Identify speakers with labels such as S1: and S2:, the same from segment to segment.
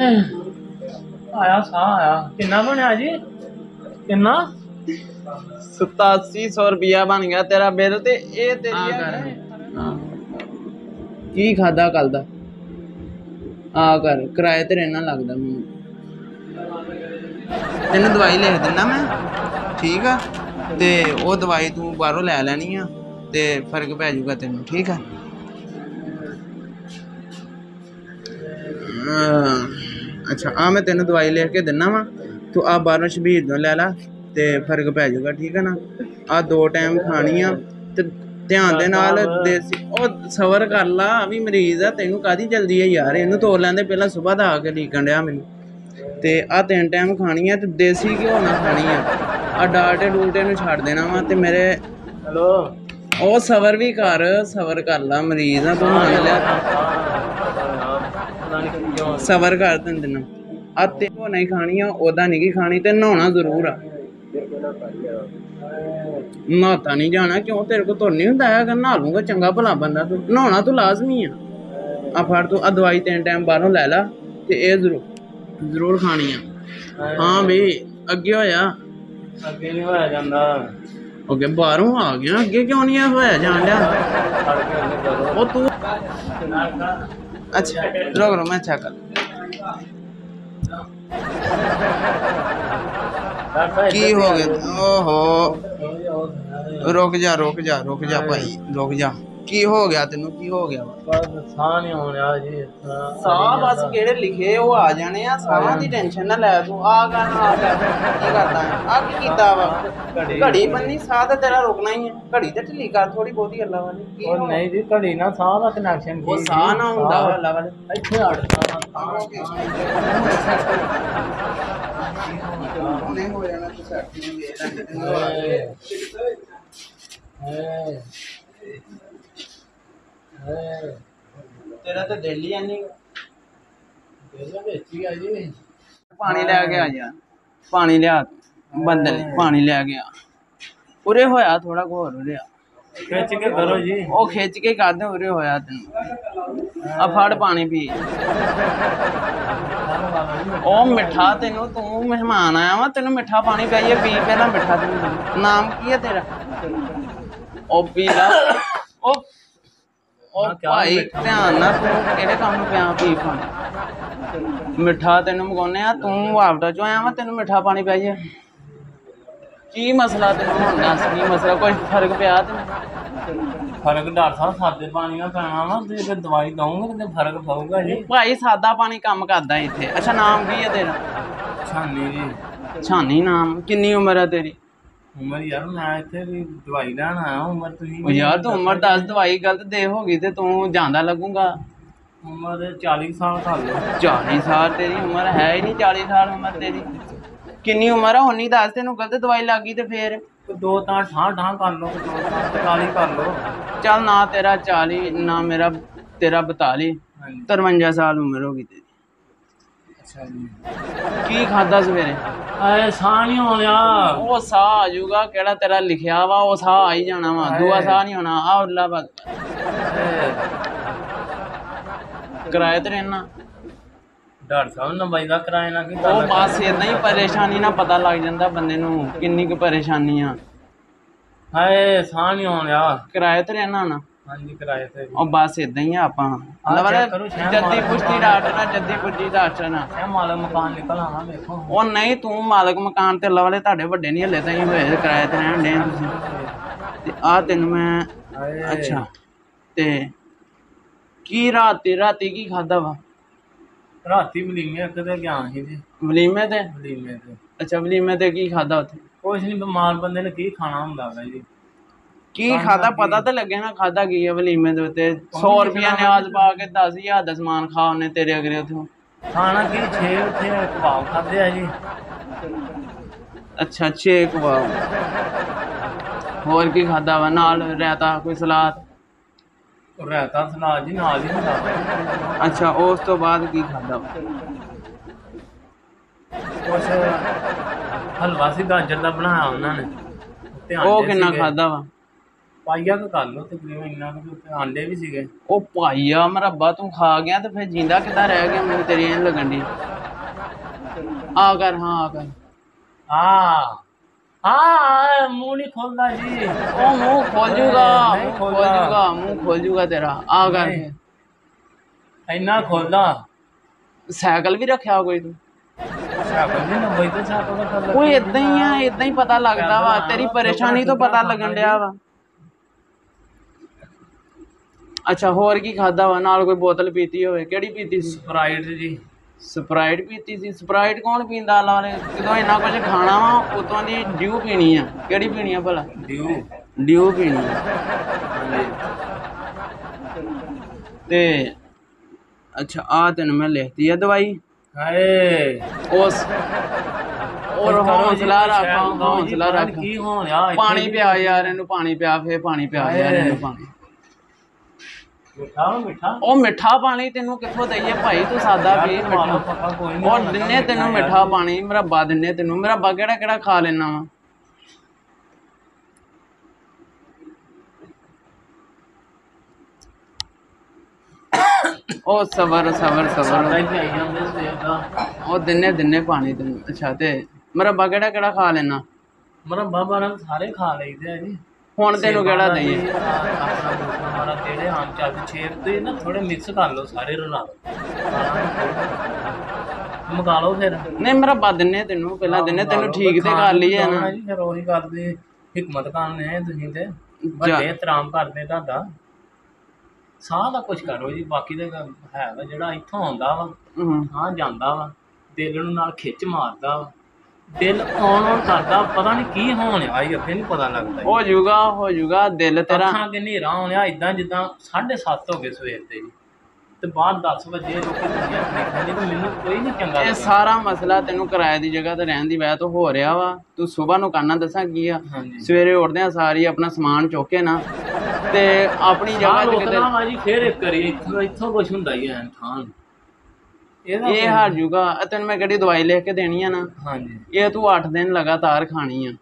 S1: आया सा आया किन्ना बनया जी किन्ना
S2: 8700 रुपया बन गया तेरा बिल ते ए तेरी की खादा कल दा आ कर किराए ते रहना लगदा मैनू तेन दवाई लिख दिना मैं ठीक है ते वो दवाई तू बाहरों लै लैनी आ ते फर्क पै जूगा तेन ठीक है अच्छा आ मैं तेन दवाई लिख के दिना वा तू आ बाहरों शबीर तो लै ला ते फर्क पै जूगा ठीक है ना आ 2 टाइम खानी आ ते ध्यान दे नाल देसी ओ सबर कर ला अभी मरीज है तेनू कादी जल्दी है यार इनू तोड़ लैंदे पहला सुबह दा आके लीकन डया मैनू ते आ 3 टाइम खानी है ते देसी घ्यो ना खानी है आ डाल्टे डूल्टे नू छड्ड देना वा ते मेरे
S1: हेलो
S2: ओ सबर कर ला मरीज है तू मान लिया सबर कर देना आ ते वो नहीं खानी है ओदा नहीं खानी ते नहाना जरूर आ नहाता नहीं जाना क्यों तेरे को तो नहीं होंदा है अगर नहा लूंगा चंगा भला बंदा तू नहाना तो लाजमी है आ फड़ तू आ दवाई 3 टाइम बाहरों लै ला ते ए जरूर खानी है हाँ भाई अगे होया
S1: अगे नहीं होया जांदा
S2: ओके बाहरों आ गया अगे क्यों नहीं होया जान डया ओ तू अच्छा रुक मैं चेक कर की हो गया ओहो रुक जा भाई रुक जा की हो गया तेनू की हो गया
S1: साह नहीं होने जी
S2: साह बस केड़े लिखे वो आ जाने आ साह दी टेंशन ना ले तू आ कर की करदा है आ की कीता वा घड़ी बन्नी साह ते तेरा रुकना ही है घड़ी ते ढिल्ली कर थोड़ी बहुती अल्लाह वाली
S1: ओ नहीं जी घड़ी ना साह दा कनेक्शन
S2: वो साह ना हुंदा अल्लाह वाले
S1: इत्थे अड़
S2: नहीं हो जाना तो सेट नहीं तेरा तो दिल ही नहीं पानी ले के आ जा पानी लिया बंदे पानी ले गया उरे होया थोड़ा घोर उरे
S1: खिच के करो जी
S2: ओ खिच के कर दे उरे होया तेन आ फड़ पानी पी ओ मिठा तेनू तू मेहमान आया वा तेनू मिठा पानी पियाइए पी पहला मिठा तेन नाम की है तेरा ओ पी ला ओ ओ भाई ध्यान ना तू केड़े काम नूं पिया पी पानी मिठा तेनू मंगाने आ तू वापडा चो आया वा तेनू मिठा पानी पियाइए की मसला तेनू हुण दस की मसला कोई फर्क पिया तेनू
S1: फर्क डॉक्टर साहब सादे पानी ना पैना वा ते फिर दवाई दूंगा ते फर्क पऊगा जी
S2: भाई सादा पानी काम करदा इत्थे अच्छा नाम की है तेरा
S1: छानी जी
S2: छानी नाम किन्नी उम्र है तेरी
S1: उम्र यार मैं इत्थे भी दवाई लैन आया उम्र तुसीं
S2: ओ यार तू उम्र दस दवाई गलत दे होगी ते तू जांदा लगूंगा
S1: उम्र 40 साल कर लो
S2: 40 साल तेरी उम्र है ही नहीं 40 साल उम्र तेरी किन्नी उम्र है उन्नी दस तेनू गलत दवाई लगी ते फिर
S1: दो तां ठां कर लो 45 कर लो
S2: चल ना तेरा 40 ना मेरा तेरा 42 53 साल उम्र होगी तेरी
S1: अच्छा जी
S2: की खादा सवेरे
S1: आए साह नहीं होया
S2: वो साह आ जाऊगा केड़ा तेरा लिखिया वा वो साह आ ही जाना वा दूआ साह नहीं होना आ उल्ला बग किराए ते रहना
S1: डॉक्टर साहब नंबर दा किराए ना की
S2: ਉਹ ਬਸ ਇਦਾਂ ਹੀ ਪਰੇਸ਼ਾਨੀ ਨਾਲ ਪਤਾ ਲੱਗ ਜਾਂਦਾ ਬੰਦੇ ਨੂੰ ਕਿੰਨੀ ਕੁ ਪਰੇਸ਼ਾਨੀ ਆ
S1: हाय साह नहीं होया
S2: ਕਿਰਾਏ ਤੇ ਰਹਿਣਾ ਨਾ
S1: हाँ जी किराए ते
S2: ਉਹ ਬਸ ਇਦਾਂ ਹੀ ਆ ਆਪਾਂ ਜੱਦੀ ਪੁਸ਼ਤੀ ਡਾਕਟਰ ਨਾਲ ਜੱਦੀ ਪੁਸ਼ਤੀ ਡਾਕਟਰ ਨਾਲ
S1: मालक मकान निकल आना देखो
S2: ਉਹ ਨਹੀਂ ਤੂੰ ਮਾਲਕ ਮਕਾਨ ਤੇ ਅੱਲਾ ਵਾਲੇ ਤੁਹਾਡੇ ਵੱਡੇ ਨਹੀਂ ਹਲੇ ਤਾਂ ਹੀ ਹੋਏ ਕਿਰਾਏ ਤੇ ਰਹਿਣ ਦੇ ਤੁਸੀਂ ਤੇ ਆ ਤੈਨੂੰ ਮੈਂ ਅੱਛਾ ਤੇ ਕੀ ਰਾਤੀ ਕੀ ਖਾਦਾ ਵਾ
S1: राती वलीमे कदे गया ही जी
S2: ਵਲੀਮੇ ਤੇ
S1: वलीमे ते
S2: ਅੱਛਾ ਵਲੀਮੇ ਤੇ ਕੀ ਖਾਦਾ ਉੱਥੇ
S1: कुछ नहीं बीमार बंदे ने की खाना हुंदा है जी
S2: ਕੀ ਖਾਦਾ ਪਤਾ ਤਾਂ ਲੱਗੇ ਨਾ ਖਾਦਾ ਕੀ ਹੈ ਵਲੀਮੇ ਦੇ ਉੱਤੇ 100 ਰੁਪਿਆ ਨਿਆਜ਼ ਪਾ ਕੇ 10,000 ਦਾ ਸਮਾਨ ਖਾ ਉਹਨੇ ਤੇਰੇ ਅਗਰੇ ਉੱਥੋਂ
S1: खाना की 6 ਉੱਥੇ ਕਬਾਬ ਖਾਦੇ ਆ ਜੀ
S2: ਅੱਛਾ 6 ਕਬਾਬ ਹੋਰ ਕੀ ਖਾਦਾ ਵਾ ਨਾਲ ਰਾਇਤਾ ਕੋਈ ਸਲਾਦ
S1: ਰਾਇਤਾ ਸਲਾਦ ਜੀ ਨਾਲ ਹੀ ਹੁੰਦਾ ਵਾ
S2: ਅੱਛਾ ਉਸ ਤੋਂ ਬਾਅਦ ਕੀ ਖਾਦਾ ਵਾ
S1: ਕੁਛ ਹਲਵਾ ਸੀ ਗਾਜਰ ਦਾ ਬਣਾਇਆ ਉਹਨਾਂ ਨੇ
S2: ਉਹ ਕਿੰਨਾ ਖਾਦਾ ਵਾ
S1: ਪਾਈਆ ਕੁ ਕਰ ਲਓ ਤਕਰੀਬਨ ਇੰਨਾ ਕੁ ਤੇ ਆਂਡੇ ਵੀ ਸੀਗੇ।
S2: ਉਹ ਭਾਈਆ ਮਰੱਬਾ ਤੂੰ ਖਾ ਗਿਆ ਤੇ ਫਿਰ ਜਿੰਦਾ ਕਿੱਦਾਂ ਰਹਿ ਗਿਆ? ਮੈਨੂੰ ਤੇਰੀ ਐਂ ਲੱਗਣ ਦੀ। ਆ ਕਰ, ਹਾਂ ਆ ਕਰ।
S1: ਹਾਂ ਮੂੰਹ ਨਹੀਂ ਖੋਲਦਾ ਜੀ।
S2: ਉਹ ਮੂੰਹ ਖੋਲ ਜੂਗਾ, ਮੂੰਹ ਖੋਲ ਜੂਗਾ, ਮੂੰਹ ਖੋਲ ਜੂਗਾ ਤੇਰਾ। ਆ ਕਰ
S1: ਇੰਨਾ ਖੋਲਦਾ।
S2: ਸਾਈਕਲ ਵੀ ਰੱਖਿਆ ਕੋਈ ਤੂੰ?
S1: ਸਾਈਕਲ ਨਹੀਂ ਨੰਬਰ ਤੇ ਸਾਈਕਲ ਦਾ ਕਰ
S2: ਉਹ ਇਦਾਂ ਹੀ ਆ, ਇਦਾਂ ਹੀ ਪਤਾ ਲੱਗਦਾ ਵਾ। ਤੇਰੀ ਪਰੇਸ਼ਾਨੀ ਤੋਂ ਪਤਾ ਲੱਗਣ ਡਿਆ ਵਾ। ਅੱਛਾ ਹੋਰ ਕੀ ਖਾਦਾ ਵਾ? ਨਾਲ ਕੋਈ ਬੋਤਲ ਪੀਤੀ ਹੋਵੇ? ਕਿਹੜੀ ਪੀਤੀ ਸੀ?
S1: ਸਪਰਾਈਟ ਜੀ।
S2: ਸਪਰਾਈਟ ਪੀਤੀ ਸੀ? ਸਪਰਾਈਟ ਕੌਣ ਪੀਂਦਾ? ਲਾਲੇ ਜਦੋਂ ਇੰਨਾ ਕੁਝ ਖਾਣਾ ਵਾ ਉਤੋਂ ਦੀ ਡਿਊ ਪੀਣੀ ਆ। ਕਿਹੜੀ ਪੀਣੀ ਆ ਭਲਾ? ਡਿਊ ਪੀਣੀ ਆ। ਤੇ ਅੱਛਾ ਆ ਤੈਨੂੰ ਮੈਂ ਲਿਖਤੀ ਆ ਦਵਾਈ।
S1: ਹਾਏ
S2: ਉਸ ਔਰ ਹੌਸਲਾ ਰੱਖ, ਹੌਸਲਾ ਰੱਖ।
S1: ਕੀ ਹੋਇਆ?
S2: ਪਾਣੀ ਪਿਆ ਯਾਰ ਇਹਨੂੰ, ਪਾਣੀ ਪਿਆ, ਫੇਰ ਪਾਣੀ ਪਿਆ ਯਾਰ ਇਹਨੂੰ ਪਾਣੀ।
S1: ਮਿੱਠਾ
S2: ਉਹ ਮਿੱਠਾ ਪਾਣੀ ਤੈਨੂੰ ਕਿੱਥੋਂ ਦਈਏ ਭਾਈ? ਤੂੰ ਸਾਦਾ ਪੀ ਮਿੱਠਾ। ਉਹ ਦਿੰਨੇ ਤੈਨੂੰ ਮਿੱਠਾ ਪਾਣੀ, ਮੁਰੱਬਾ ਦਿੰਨੇ ਤੈਨੂੰ। ਮੁਰੱਬਾ ਕਿਹੜਾ ਕਿਹੜਾ ਖਾ ਲੈਣਾ ਵਾ? ਉਹ ਸਬਰ ਸਬਰ ਸਬਰ। ਉਹ ਦਿੰਨੇ ਪਾਣੀ ਤੈਨੂੰ। ਅੱਛਾ ਤੇ ਮੁਰੱਬਾ ਕਿਹੜਾ ਕਿਹੜਾ ਖਾ ਲੈਣਾ?
S1: ਮੁਰੱਬਾ ਬਾਰਾਂ ਸਾਰੇ ਖਾ ਲਈਦੇ ਆ ਜੀ।
S2: ਹੁਣ ਤੈਨੂੰ ਕਿਹੜਾ ਦਈਏ?
S1: ਆਪਣਾ ਦੂਸਰਾ ਵਾਲਾ ਜਿਹੜੇ ਆਮ ਚੱਲਦੇ ਛੇਪ ਤੇ ਨਾ ਥੋੜੇ ਮਿਕਸ ਕਰ ਲਓ ਸਾਰੇ ਰਲਾ ਮਗਾ ਲਓ ਫਿਰ।
S2: ਨਹੀਂ ਮੁਰੱਬਾ ਦਿੰਨੇ ਤੈਨੂੰ, ਪਹਿਲਾਂ ਦਿੰਨੇ ਤੈਨੂੰ। ਠੀਕ ਤੇ ਕਰ ਲਈਏ ਨਾ
S1: ਜੀ। ਫਿਰ ਉਹੀ ਕਰਦੇ ਹਿਕਮਤ ਖਾਨ ਨੇ ਤੁਸੀਂ ਤੇ ਵੱਡੇ ਇਤਰਾਮ ਕਰਦੇ ਤੁਹਾਡਾ। ਸਾਹ ਦਾ ਕੁਛ ਕਰੋ ਜੀ। ਬਾਕੀ ਤਾਂ ਹੈ ਵਾ ਜਿਹੜਾ ਇੱਥੋਂ ਆਉਂਦਾ ਵਾ ਹਾਂ ਜਾਂਦਾ ਵਾ, ਦਿਲ ਨੂੰ ਨਾਲ ਖਿੱਚ ਮਾਰਦਾ ਵਾ, ਦਿਲ ਆਉਣ ਕਰਦਾ। ਪਤਾ ਨਹੀਂ ਕੀ ਹੋਣ ਆ ਜੀ, ਅੱਗੇ ਨਹੀਂ ਪਤਾ ਲੱਗਦਾ।
S2: ਹੋ ਜੂਗਾ ਦਿਲ ਤੇਰਾ।
S1: ਅੱਖਾਂ ਅੱਗੇ ਹਨੇਰਾ ਹੋਣਿਆ ਇਦਾਂ ਜਿੱਦਾਂ 7:30 ਹੋ ਗਏ ਸਵੇਰ ਦੇ ਜੀ ਤੇ ਬਾਅਦ 10 ਵਜੇ ਲੋਕੀ ਦੁਨੀਆ ਦੇਖਦੇ ਤੇ ਮੈਨੂੰ ਕੋਈ ਨਹੀਂ ਚੰਗਾ।
S2: ਇਹ ਸਾਰਾ ਮਸਲਾ ਤੈਨੂੰ ਕਿਰਾਏ ਦੀ ਜਗ੍ਹਾ ਤੇ ਰਹਿਣ ਦੀ ਵਜ੍ਹਾ ਤੋਂ ਹੋ ਰਿਹਾ ਵਾ। ਤੂੰ ਸਵੇਰ ਨੂੰ ਕਰਨਾ ਦੱਸਾਂ ਕੀ ਆ? ਸਵੇਰੇ ਉੱਠਦੇ ਆ ਸਾਰੀ ਆਪਣਾ ਸਮਾਨ ਚੁੱਕ ਕੇ ਨਾ ਤੇ ਆਪਣੀ ਜਗ੍ਹਾ ਤੇ ਕਿਤੇ
S1: ਜੀ ਫੇਰ ਇੱਕ ਕਰੀ ਇੱਥੋਂ ਕੁਛ ਹੁੰਦਾ ਹੀ ਹੈ ਥਾਂ।
S2: ਇਹ ਹਾਰ ਜੂਗਾ। ਤੈਨੂੰ ਮੈਂ ਕਿਹੜੀ ਦਵਾਈ ਲਿਖ ਕੇ ਦੇਣੀ ਆ ਨਾ, ਇਹ ਤੂੰ 8 ਦਿਨ ਲਗਾਤਾਰ ਖਾਣੀ ਆ।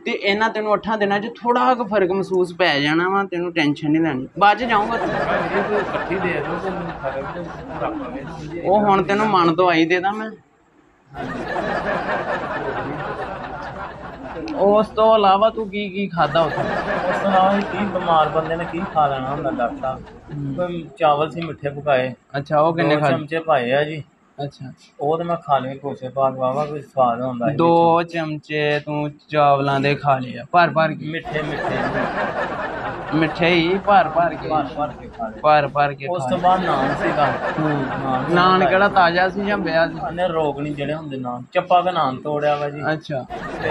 S2: ਤੇ ਇਹਨਾਂ ਤੈਨੂੰ 8 ਦਿਨਾਂ 'ਚ ਥੋੜਾ ਕੁ ਫਰਕ ਮਹਿਸੂਸ ਪੈ ਜਾਣਾ ਵਾ। ਤੈਨੂੰ ਟੈਨਸ਼ਨ ਨਹੀਂ ਲੈਣੀ। ਬਾਅਦ 'ਚ ਜਾਊਂਗਾ ਉਹ ਹੁਣ ਤੈਨੂੰ ਮਨ ਦਵਾਈ ਦੇ ਦਾਂ ਮੈਂ। ਉਸ ਤੋਂ ਇਲਾਵਾ ਤੂੰ ਕੀ ਕੀ ਖਾਦਾ ਉੱਥੇ?
S1: ਉਸ ਤੋਂ ਇਲਾਵਾ ਕੀ ਬਿਮਾਰ ਬੰਦੇ ਨੇ ਕੀ ਖਾ ਲੈਣਾ ਹੁੰਦਾ ਡਾਕਟਰ? ਕੋਈ ਚਾਵਲ ਸੀ ਮਿੱਠੇ ਪਕਾਏ।
S2: ਅੱਛਾ ਉਹ ਕਿੰਨੇ ਖਾ?
S1: 2 ਚਮਚੇ ਪਾਏ ਆ ਜੀ।
S2: ਅੱਛਾ
S1: ਉਹ ਤੇ ਮੈਂ ਖਾ ਲਏ ਕੋਸੇ ਬਾਅਦ ਵਾਵਾ ਕੋਈ ਸਵਾਦ ਹੁੰਦਾ।
S2: 2 ਚਮਚੇ ਤੂੰ ਚਾਵਲਾਂ ਦੇ ਖਾ ਲਏ ਆ ਭਰ ਕੇ?
S1: ਮਿੱਠੇ
S2: ਮਿੱਠੇ ਹੀ ਭਰ ਕੇ ਖਾ ਲਏ।
S1: ਉਸ ਤੋਂ ਬਾਅਦ ਨਾਨ ਸੀਗਾ।
S2: ਨਾਨ ਕਿਹੜਾ ਤਾਜ਼ਾ ਸੀ ਜਾਂ ਬਿਆ ਸੀ?
S1: ਉਹਨੇ ਰੋਗ ਨਹੀਂ ਜਿਹੜੇ ਹੁੰਦੇ ਨਾਨ ਚੱਪਾ ਦਾ ਨਾਨ ਤੋੜਿਆ ਵਾ ਜੀ।
S2: ਅੱਛਾ
S1: ਤੇ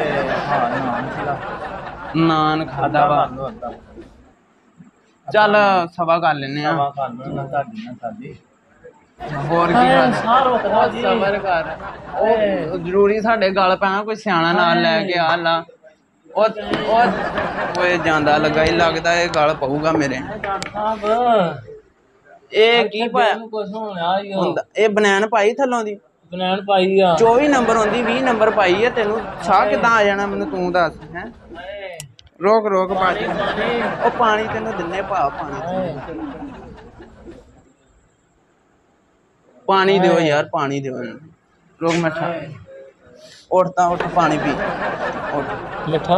S1: ਹਾਂ ਨਾਨ ਸੀਗਾ।
S2: ਨਾਨ ਖਾਦਾ ਵਾ। ਚੱਲ ਸਵਾ ਕਰ ਲੈਨੇ ਆ।
S1: ਸਵਾ ਕਰ ਲਓ ਤੁਹਾਡੀ ਨਾ ਸਾਡੀ।
S2: ਹੋਰ ਕੀ ਕਰ?
S1: ਸਬਰ
S2: ਕਰ। ਉਹ ਜ਼ਰੂਰੀ ਸਾਡੇ ਗੱਲ ਪੈਣਾ। ਕੋਈ ਸਿਆਣਾ ਨਾਲ ਲੈ ਕੇ ਆ ਲਾ। ਓਏ ਜਾਂਦਾ ਲੱਗਾ ਹੀ ਲੱਗਦਾ ਇਹ ਗੱਲ ਪਊਗਾ ਮੇਰੇ। ਇਹ ਕੀ ਪਾਇਆ? ਹੁੰਦਾ ਇਹ ਬਨੈਣ ਪਾਈ ਥੱਲੋਂ ਦੀ?
S1: ਬਨੈਣ ਪਾਈ ਆ।
S2: 24 ਨੰਬਰ ਹੁੰਦੀ 20 ਨੰਬਰ ਪਾਈ ਆ। ਤੈਨੂੰ ਸਾਹ ਕਿੱਦਾਂ ਆ ਜਾਣਾ ਮੈਨੂੰ ਤੂੰ ਦੱਸ। ਹੈ ਰੋਕ ਪਾਣੀ। ਉਹ ਪਾਣੀ ਤੈਨੂੰ ਦਿੰਨੇ ਭਾ ਪਾਣੀ ਦਿਓ ਯਾਰ, ਪਾਣੀ ਦਿਓ। ਰੋਕ ਮਿੱਠਾ। ਉੱਠ ਪਾਣੀ ਪੀ।
S1: ਮਿੱਠਾ?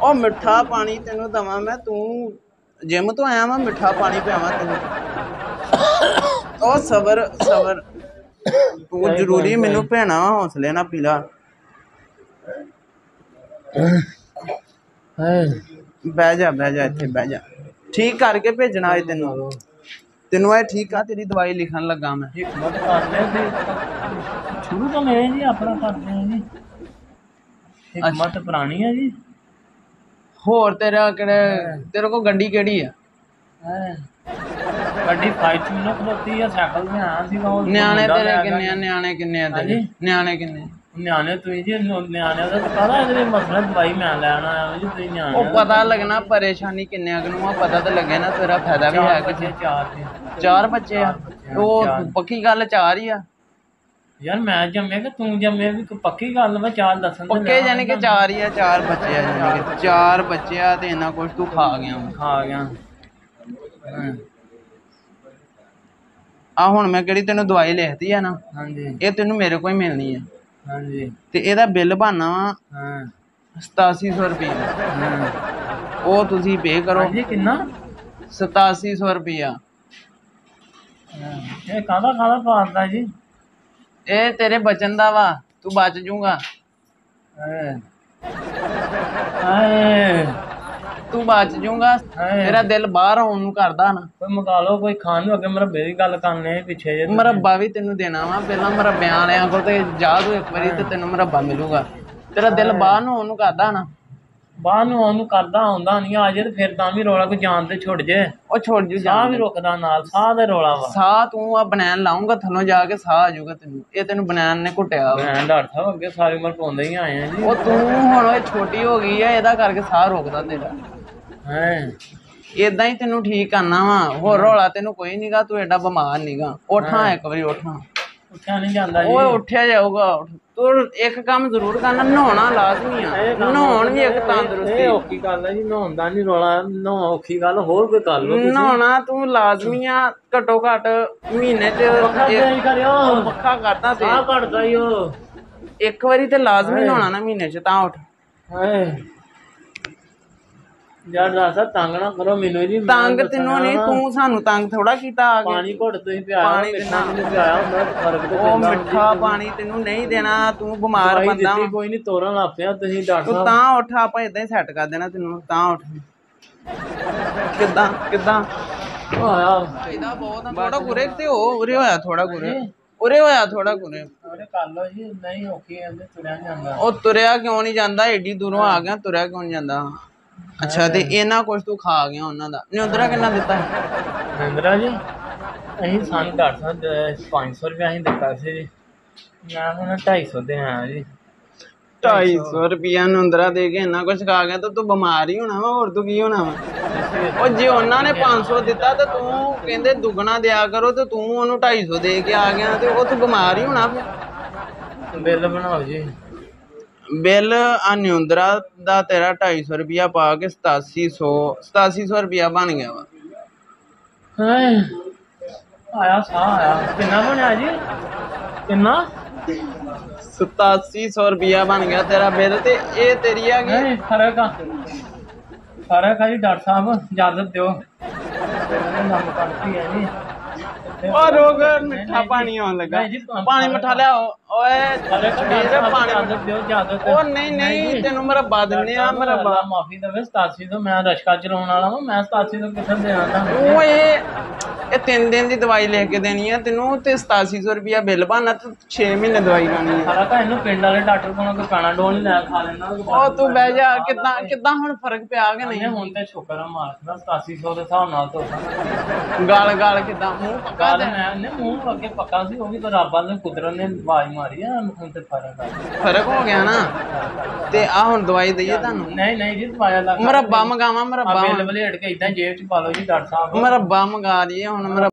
S2: ਉਹ ਮਿੱਠਾ ਪਾਣੀ ਤੈਨੂੰ ਦਵਾਂ ਮੈਂ? ਤੂੰ ਜਿਮ ਤੋਂ ਆਇਆ ਵਾ ਮਿੱਠਾ ਪਾਣੀ ਪਿਆਵਾਂ ਤੈਨੂੰ? ਉਹ ਸਬਰ ਤੂੰ ਜ਼ਰੂਰੀ ਮੈਨੂੰ ਭੈਣਾ ਹੌਸਲੇ ਨਾਲ ਪੀ ਲਾ। ਬਹਿ ਜਾ ਇੱਥੇ ਬਹਿ ਜਾ। ਠੀਕ ਕਰਕੇ ਭੇਜਣਾ ਅੱਜ ਤੈਨੂੰ ਇਹ ਠੀਕ ਆ। ਤੇਰੀ ਦਵਾਈ ਲਿਖਣ ਲੱਗਾ ਮੈਂ।
S1: ਹਿਕਮਤ ਕਰ ਲੈ ਸ਼ੁਰੂ ਤੋਂ ਮੈਂ ਜੀ ਆਪਣਾ ਕਰਦੇ ਆ ਜੀ। ਹਿਕਮਤ ਪੁਰਾਣੀ ਆ ਜੀ।
S2: ਹੋਰ ਤੇਰਾ ਕਿਹੜੇ ਤੇਰੇ ਕੋਲ ਗੱਡੀ ਕਿਹੜੀ ਆ?
S1: ਗੱਡੀ 5 ਮਿੰਟ ਖਲੋਤੀ ਆ। ਸਾਈਕਲ ਤੇ ਆਇਆ ਸੀਗਾ।
S2: ਨਿਆਣੇ ਤੇਰੇ ਕਿੰਨੇ ਆ? ਨਿਆਣੇ ਕਿੰਨੇ ਆ ਤੇਰੇ? ਨਿਆਣੇ ਕਿੰਨੇ?
S1: ਨਿਆਣੇ ਤੁਸੀਂ ਜੀ ਨਿਆਣਿਆਂ ਦਾ ਪਤਾ ਇਹਦੇ ਮਸਲਾ ਦਵਾਈ ਮੈਂ ਲੈਣ ਆਇਆ ਜੀ। ਤੁਸੀਂ ਨਿਆਣੇ
S2: ਉਹ ਪਤਾ ਲੱਗਣਾ ਪਰੇਸ਼ਾਨੀ ਕਿੰਨੇ ਨੂੰ ਆ। ਪਤਾ ਤਾਂ ਲੱਗੇ ਨਾ ਤੇਰਾ ਫਾਇਦਾ ਵੀ ਹੈ ਕਿ 4 ਬੱਚੇ ਆ। ਉਹ ਪੱਕੀ ਗੱਲ 4 ਹੀ ਆ।
S1: ਯਾਰ ਮੈਂ ਜੰਮੇ ਕਿ ਤੂੰ ਜੰਮੇ ਵੀ ਕੋਈ ਪੱਕੀ ਗੱਲ ਵਾ, ਚਾਰ ਦੱਸਣ ਤੇ
S2: ਪੱਕੇ ਜਾਨੀ ਕਿ 4 ਹੀ ਆ, 4 ਬੱਚੇ ਆ, ਜਾਨੀ ਕਿ 4 ਬੱਚੇ ਆ ਤੇ ਇੰਨਾ ਕੁਛ ਤੂੰ ਖਾ ਗਿਆ ਵਾ।
S1: ਖਾ ਗਿਆ।
S2: ਆ ਹੁਣ ਮੈਂ ਕਿਹੜੀ ਤੈਨੂੰ ਦਵਾਈ ਲਿਖਤੀ ਆ ਨਾ,
S1: ਹਾਂਜੀ
S2: ਇਹ ਤੈਨੂੰ ਮੇਰੇ ਕੋਲ ਹੀ ਮਿਲਣੀ ਆ
S1: ਹਾਂਜੀ।
S2: ਤੇ ਇਹਦਾ ਬਿੱਲ ਬਣਨਾ ਵਾ
S1: ਹਾਂ
S2: 8700 ਰੁਪਏ।
S1: ਹਾਂ।
S2: ਉਹ ਤੁਸੀਂ ਪੇ ਕਰੋ।
S1: ਹਾਂਜੀ ਕਿੰਨਾ?
S2: 8700 ਰੁਪਇਆ।
S1: ਇਹ ਕਾਹਦਾ ਪਾਉਂਦਾ ਜੀ?
S2: ਇਹ ਤੇਰੇ ਬਚਨ ਦਾ ਵਾ, ਤੂੰ ਬਚ ਜੂਗਾ।
S1: ਹਾਏ
S2: ਤੂੰ ਬਚ ਜੂਗਾ। ਤੇਰਾ ਦਿਲ ਬਾਹਰ ਆਉਣ ਨੂੰ ਕਰਦਾ ਨਾ।
S1: ਕੋਈ ਮੰਗਾ ਲਓ ਕੋਈ ਖਾਣ ਨੂੰ। ਅੱਗੇ ਮੁਰੱਬੇ ਦੀ ਗੱਲ ਕਰਨੇ ਪਿੱਛੇ ਜੇ।
S2: ਮੁਰੱਬਾ ਵੀ ਤੈਨੂੰ ਦੇਣਾ ਵਾ, ਪਹਿਲਾਂ ਮੁਰੱਬਿਆਂ ਵਾਲਿਆਂ ਕੋਲ ਤੇ ਜਾ ਤੂੰ ਇੱਕ ਵਾਰੀ ਤੇ ਤੈਨੂੰ ਮੁਰੱਬਾ ਮਿਲੂਗਾ। ਤੇਰਾ ਦਿਲ ਬਾਹਰ ਨੂੰ ਆਉਣ ਨੂੰ ਕਰਦਾ ਨਾ।
S1: ਬਾਹਰ ਨੂੰ ਉਹਨੂੰ ਕਰਦਾ ਆਉਂਦਾ ਨਹੀਂ ਆ ਜੇ ਤੇ ਫਿਰ ਤਾਂ ਵੀ ਰੌਲਾ ਕੋਈ ਜਾਨ ਤੇ ਛੁੱਟ ਜੇ।
S2: ਉਹ ਛੁੱਟ ਜੂ।
S1: ਸਾਹ ਵੀ ਰੁਕਦਾ ਨਾਲ, ਸਾਹ ਦਾ ਰੌਲਾ ਵਾ।
S2: ਸਾਹ ਤੂੰ ਆ ਬਨੈਣ ਲਾਉਂਗਾ ਥੱਲੋਂ ਜਾ ਕੇ ਸਾਹ ਆ ਜਾਊਗਾ ਤੈਨੂੰ। ਇਹ ਤੈਨੂੰ ਬਨੈਣ ਨੇ ਘੁੱਟਿਆ ਵਾ।
S1: ਮੈਂ ਡਾਕਟਰ ਸਾਹਿਬ ਅੱਗੇ ਸਾਰੀ ਉਮਰ ਪਾਉਂਦੇ ਹੀ ਆਏ ਆ ਜੀ।
S2: ਉਹ ਤੂੰ ਹੁਣ ਇਹ ਛੋਟੀ ਹੋ ਗਈ ਆ, ਇਹਦਾ ਕਰਕੇ ਸਾਹ ਰੁਕਦਾ ਤੇਰਾ।
S1: ਹੈ
S2: ਏਦਾਂ ਹੀ ਤੈਨੂੰ ਠੀਕ ਕਰਨਾ ਵਾ। ਹੋਰ ਰੌਲਾ ਤੈਨੂੰ ਕੋਈ ਨੀਗਾ, ਤੂੰ ਐਡਾ ਬਿਮਾਰ ਨੀਗਾ। ਉੱਠਾਂ ਇੱਕ ਵਾਰੀ ਉੱਠਾਂ।
S1: ਉੱਠਿਆ ਨਹੀਂ ਜਾਂਦਾ ਜੀ।
S2: ਓਏ ਉੱਠਿਆ ਜਾਊਗਾ। ਤੂੰ ਇੱਕ ਕੰਮ ਜ਼ਰੂਰ ਕਰਨਾ, ਨਹਾਉਣਾ ਲਾਜ਼ਮੀ ਆ। ਨਹਾਉਣ ਵੀ ਇੱਕ ਤੰਦਰੁਸਤੀ।
S1: ਇਹ ਔਖੀ ਗੱਲ ਹੈ ਜੀ, ਨਹਾਉਣ ਦਾ ਨਹੀਂ ਰੌਲਾ। ਨਹਾਉ ਔਖੀ ਗੱਲ, ਹੋਰ ਕੋਈ ਕਰ ਲਓ।
S2: ਨਹਾਉਣਾ ਤੂੰ ਲਾਜ਼ਮੀ ਆ। ਘੱਟੋ ਘੱਟ ਮਹੀਨੇ ਚ ਪੱਖਾ ਕਰਦਾ ਤੇ
S1: ਸਾਹ ਘਟਦਾ ਹੀ ਉਹ।
S2: ਇੱਕ ਵਾਰੀ ਤੇ ਲਾਜ਼ਮੀ ਨਹਾਉਣਾ ਨਾ ਮਹੀਨੇ ਚ, ਤਾਂ ਉੱਠ।
S1: ਹਾਏ ਯਾਰ ਦੱਸ ਤੰਗ ਨਾ ਕਰੋ ਮੈਨੂੰ ਜੀ।
S2: ਤੰਗ ਤੈਨੂੰ ਨਹੀਂ, ਤੂੰ ਸਾਨੂੰ ਤੰਗ ਥੋੜਾ ਕੀਤਾ ਆ ਕੇ।
S1: ਪਾਣੀ ਘੁੱਟ ਤੁਸੀਂ ਪਿਆਇਆ,
S2: ਪਾਣੀ
S1: ਮਿੱਠਾ ਮੈਨੂੰ ਪਿਆਇਆ ਹੁੰਦਾ ਫਰਕ ਤੇ
S2: ਉਹ ਮਿੱਠਾ ਪਾਣੀ ਤੈਨੂੰ ਨਹੀਂ ਦੇਣਾ। ਤੂੰ ਬਿਮਾਰ ਬੰਦਾ ਵਾ।
S1: ਕੋਈ ਨਹੀਂ ਤੋਰਨ ਲੱਗ ਪਿਆ ਤੁਸੀਂ ਡਾਕਟਰ
S2: ਤੂੰ ਤਾਂ ਉੱਠ, ਆਪਾਂ ਏਦਾਂ ਹੀ ਸੈੱਟ ਕਰ ਦੇਣਾ ਤੈਨੂੰ। ਤਾਂ ਉੱਠ। ਕਿੱਦਾਂ
S1: ਆਇਆ
S2: ਇਹਦਾ ਬਹੁਤ ਥੋੜਾ ਗੁਰੇ ਤੇ ਉਰੇ ਹੋਇਆ, ਥੋੜਾ ਗੁਰੇ ਉਰੇ ਹੋਇਆ, ਥੋੜਾ ਗੁਰੇ।
S1: ਉਹਨੇ ਕਰ ਲਓ ਜੀ। ਨਹੀਂ ਔਖੀ ਐਂਦੇ ਤੁਰਿਆ ਨਹੀਂ ਜਾਂਦਾ।
S2: ਉਹ ਤੁਰਿਆ ਕਿਉਂ ਨਹੀਂ ਜਾਂਦਾ? ਏਡੀ ਦੂਰੋਂ ਆ ਗਿਆ, ਤੁਰਿਆ ਕਿਉਂ ਨਹੀਂ ਜਾਂਦਾ? ਅੱਛਾ ਤੇ ਇਹਨਾਂ ਕੁਛ ਤੂੰ ਖਾ ਗਿਆ ਉਹਨਾਂ ਦਾ। ਨਿਉਂਦਰਾ ਕਿੰਨਾ ਦਿੱਤਾ?
S1: ਨਿੰਦਰਾ ਜੀ ਅਸੀਂ ਸਾਨੂੰ ਡਾਕਟਰ ਸਾਹਿਬ 500 ਰੁਪਇਆ ਅਸੀਂ ਦਿੱਤਾ ਸੀ ਜੀ। ਮੈਂ ਹੁਣ 250 ਦੇ ਆਇਆ ਜੀ।
S2: 250 ਰੁਪਇਆ ਨਿਉਂਦਰਾ ਦੇ ਕੇ ਇੰਨਾ ਕੁਛ ਖਾ ਗਿਆ ਤਾਂ ਤੂੰ ਬਿਮਾਰ ਹੀ ਹੋਣਾ ਵਾ। ਹੋਰ ਤੂੰ ਕੀ ਹੋਣਾ ਵਾ? ਉਹ ਜੇ ਉਹਨਾਂ ਨੇ 500 ਦਿੱਤਾ ਤੇ ਤੂੰ ਕਹਿੰਦੇ ਦੁੱਗਣਾ ਦਿਆ ਕਰੋ ਤੇ ਤੂੰ ਉਹਨੂੰ 250 ਦੇ ਕੇ ਆ ਗਿਆ ਤੇ ਉਹ ਤੂੰ ਬਿਮਾਰ ਹੀ ਹੋਣਾ ਫਿਰ।
S1: ਬਿੱਲ ਬਣਾਓ ਜੀ।
S2: ਬਿੱਲ ਆ ਨਿਉਂਦਰਾ ਦਾ ਤੇਰਾ 250 ਰੁਪਇਆ ਪਾ ਕੇ 8700 ਰੁਪਇਆ ਬਣ ਗਿਆ ਵਾ।
S1: ਹਾਏ ਆਇਆ ਸਾਹ ਆਇਆ। ਕਿੰਨਾ ਬਣਿਆ ਜੀ? ਕਿੰਨਾ?
S2: 8700 ਰੁਪਇਆ ਬਣ ਗਿਆ ਤੇਰਾ ਬਿੱਲ। ਤੇ ਇਹ ਤੇਰੀ ਆ ਗਈ।
S1: ਨਹੀਂ ਫਰਕ ਆ ਜੀ। ਡਾਕਟਰ ਸਾਹਿਬ ਇਜਾਜ਼ਤ ਦਿਓ। ਨਮ ਕੱਢਦੀ ਹੈ ਜੀ।
S2: ਉਹ ਰੋਗ ਮਿੱਠਾ ਪਾਣੀ ਆਉਣ ਲੱਗਾ। ਪਾਣੀ ਮਿੱਠਾ ਲਿਆਓ। ਓਏ ਪਾਣੀ
S1: ਦਿਓ ਇਜਾਜ਼ਤ।
S2: ਉਹ ਨਹੀਂ ਤੈਨੂੰ ਮੁਰੱਬਾ ਦਿੰਨੇ ਆ। ਮੁਰੱਬਾ
S1: ਮਾਫੀ ਦੇਵੇ 87 ਤੋਂ। ਮੈਂ ਰਸ਼ਕਾ ਚਲਾਉਣ ਵਾਲਾ ਵਾਂ। ਮੈਂ 87 ਤੋਂ ਕਿੱਥੇ ਦੇਣਾ ਤੁਹਾਨੂੰ?
S2: ਉਹ ਇਹ 3 ਦਿਨ ਦੀ ਦਵਾਈ ਲਿਖ ਕੇ ਦੇਣੀ ਆ ਤੈਨੂੰ ਤੇ 8700 ਰੁਪਇਆ ਬਿੱਲ ਬਣਨਾ ਤੇ 6 ਮਹੀਨੇ ਦਵਾਈ ਖਾਣੀ ਆ।
S1: ਸਾਰਾ ਤਾਂ ਇਹਨੂੰ ਪਿੰਡ ਵਾਲੇ ਡਾਕਟਰ ਕੋਲੋਂ ਕੋਈ ਪੈਣਾ ਡੋਲ ਲੈ ਖਾ ਲੈਣਾ।
S2: ਉਹ ਤੂੰ ਬਹਿ ਜਾ। ਕਿੱਦਾਂ ਹੁਣ ਫਰਕ ਪਿਆ ਕਿ ਨਹੀਂ?
S1: ਹੁਣ ਤੇ ਸ਼ੁਕਰ ਆ ਮਾਲਕ ਦਾ 8700 ਦੇ ਹਿਸਾਬ ਨਾਲ ਧੋਤਾ।
S2: ਗਾਲ ਕਿੱਦਾਂ? ਮੂੰਹ ਪੱਕਾ
S1: ਗੱਲ ਮੈਂ ਮੂੰਹ ਅੱਗੇ ਪੱਕਾ ਸੀ। ਉਹ ਵੀ ਰੱਬ ਵਾਲੇ ਕੁਦਰਤ ਨੇ ਆਵਾਜ਼ ਮਾਰੀ ਆ। ਹੁਣ ਤੇ
S2: ਫਰਕ ਹੋ ਗਿਆ ਨਾ। ਤੇ ਆ ਹੁਣ ਦਵਾਈ ਦਈਏ ਤੁਹਾਨੂੰ?
S1: ਨਹੀਂ ਜੀ ਦਵਾਈ ਲੱਗ।
S2: ਮੁਰੱਬਾ ਮੰਗਾਵਾਂ? ਮੁਰੱਬਾ
S1: ਬਿੱਲ ਵਲੇਟ ਕੇ ਇਦਾਂ ਜੇਬ ਚ ਪਾ ਲਓ ਜੀ ਡਾਕਟਰ ਸਾਹਿਬ।
S2: ਮੁਰੱਬਾ ਮੰਗਾ ਦਈਏ ਹੁਣ।